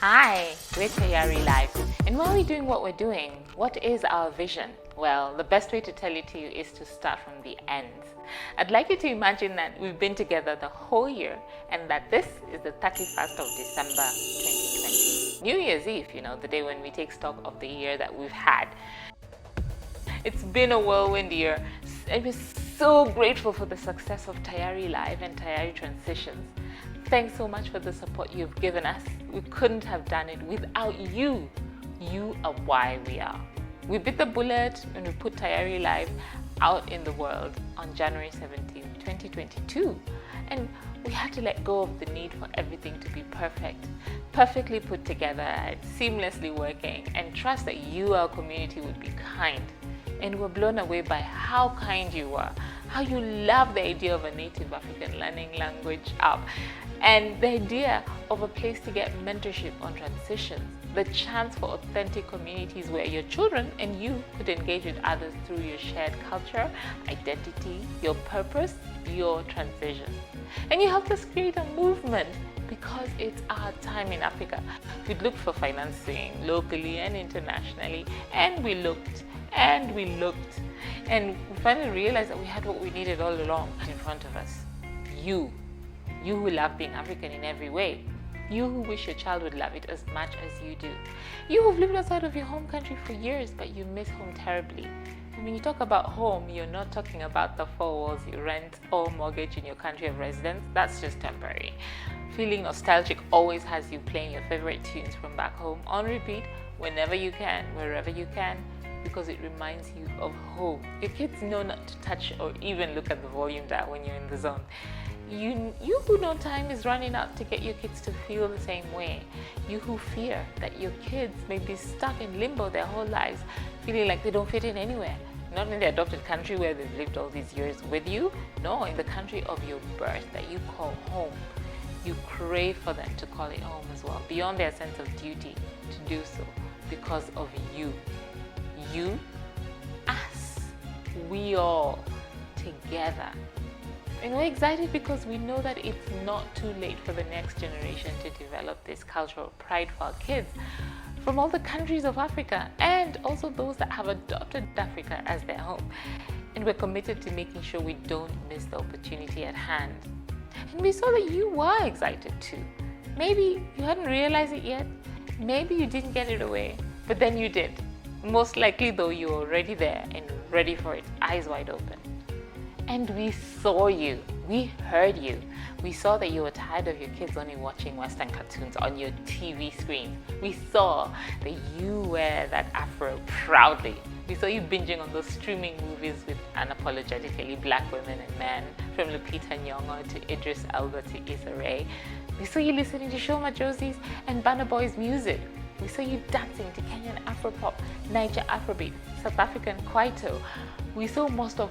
Hi, we're Tayari Live. And why are we doing what we're doing? What is our vision? Well, the best way to tell it to you is to start from the end. I'd like you to imagine that we've been together the whole year and that this is the 31st of December 2020. New Year's Eve, the day when we take stock of the year that we've had. It's been a whirlwind year. I'm so grateful for the success of Tayari Live and Tayari Transitions. Thanks so much for the support you've given us. We couldn't have done it without you. You are why we are. We bit the bullet and we put Tayari Live out in the world on January 17, 2022. And we had to let go of the need for everything to be perfect, perfectly put together and seamlessly working, and trust that you, our community, would be kind. And we're blown away by how kind you were, how you love the idea of a native African learning language app, and the idea of a place to get mentorship on transitions, the chance for authentic communities where your children and you could engage with others through your shared culture, identity, your purpose, your transition. And you helped us create a movement because it's our time in Africa. We looked for financing locally and internationally, and we looked, and we finally realized that we had what we needed all along in front of us. You who love being African in every way. You who wish your child would love it as much as you do. You who've lived outside of your home country for years, but you miss home terribly. And when you talk about home, you're not talking about the four walls you rent or mortgage in your country of residence. That's just temporary. Feeling nostalgic always has you playing your favorite tunes from back home on repeat, whenever you can, wherever you can, because it reminds you of home. Your kids know not to touch or even look at the volume dial when you're in the zone. You who know time is running out to get your kids to feel the same way. You who fear that your kids may be stuck in limbo their whole lives, feeling like they don't fit in anywhere. Not in the adopted country where they've lived all these years with you, no, in the country of your birth that you call home. You crave for them to call it home as well, beyond their sense of duty to do so, because of you. You, us, we all, together. And we're excited because we know that it's not too late for the next generation to develop this cultural pride for our kids from all the countries of Africa, and also those that have adopted Africa as their home. And we're committed to making sure we don't miss the opportunity at hand. And we saw that you were excited too. Maybe you hadn't realized it yet. Maybe you didn't get it away, but then you did. Most likely though, you were already there and ready for it, eyes wide open. And we saw you, we heard you. We saw that you were tired of your kids only watching Western cartoons on your TV screen. We saw that you wear that afro proudly. We saw you binging on those streaming movies with unapologetically black women and men, from Lupita Nyong'o to Idris Elba to Issa Rae. We saw you listening to Shoma Josie's and Burna Boy's music. We saw you dancing to Kenyan Afropop, Niger Afrobeat, South African Kwaito. We saw most of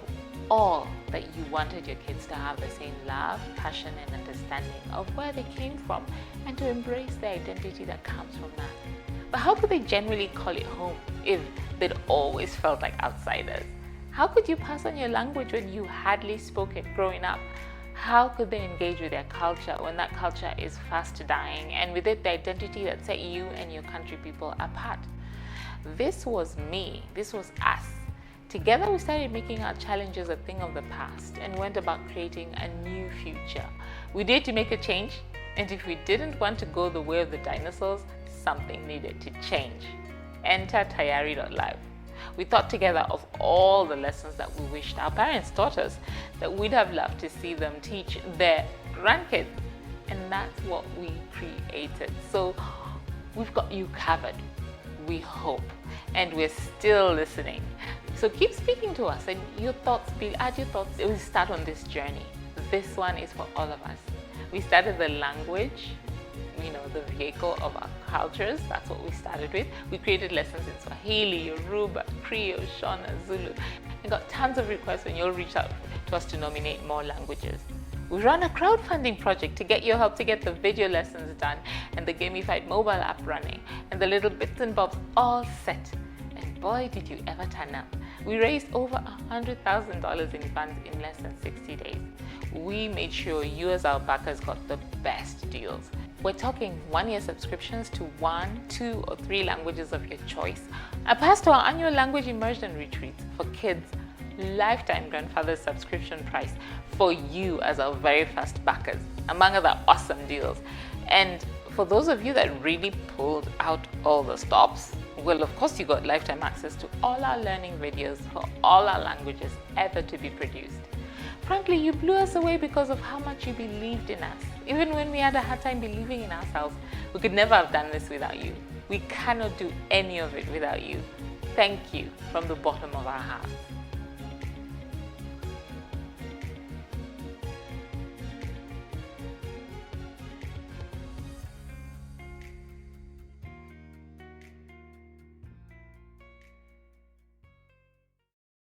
all that you wanted your kids to have the same love, passion, and understanding of where they came from, and to embrace the identity that comes from that. But how could they generally call it home if they'd always felt like outsiders? How could you pass on your language when you hardly spoke it growing up? How could they engage with their culture when that culture is fast dying, and with it the identity that set you and your country people apart? This was me, this was us. Together we started making our challenges a thing of the past and went about creating a new future. We did to make a change, and if we didn't want to go the way of the dinosaurs, something needed to change. Enter Tayari.live. We thought together of all the lessons that we wished our parents taught us, that we'd have loved to see them teach their grandkids. And that's what we created. So we've got you covered, we hope, and we're still listening. So keep speaking to us, and your thoughts, add your thoughts. We start on this journey. This one is for all of us. We started the language, the vehicle of our cultures. That's what we started with. We created lessons in Swahili, Yoruba, Creole, Shona, Zulu, and got tons of requests when you all reached out to us to nominate more languages. We run a crowdfunding project to get your help to get the video lessons done and the gamified mobile app running and the little bits and bobs all set. And boy, did you ever turn up. We raised over $100,000 in funds in less than 60 days. We made sure you as our backers got the best deals. We're talking 1-year subscriptions to 1, 2, or 3 languages of your choice. A pass to our annual language immersion retreat for kids, lifetime grandfather subscription price for you as our very first backers, among other awesome deals. And for those of you that really pulled out all the stops, well, of course you got lifetime access to all our learning videos for all our languages ever to be produced. Frankly, you blew us away because of how much you believed in us. Even when we had a hard time believing in ourselves, we could never have done this without you. We cannot do any of it without you. Thank you from the bottom of our hearts.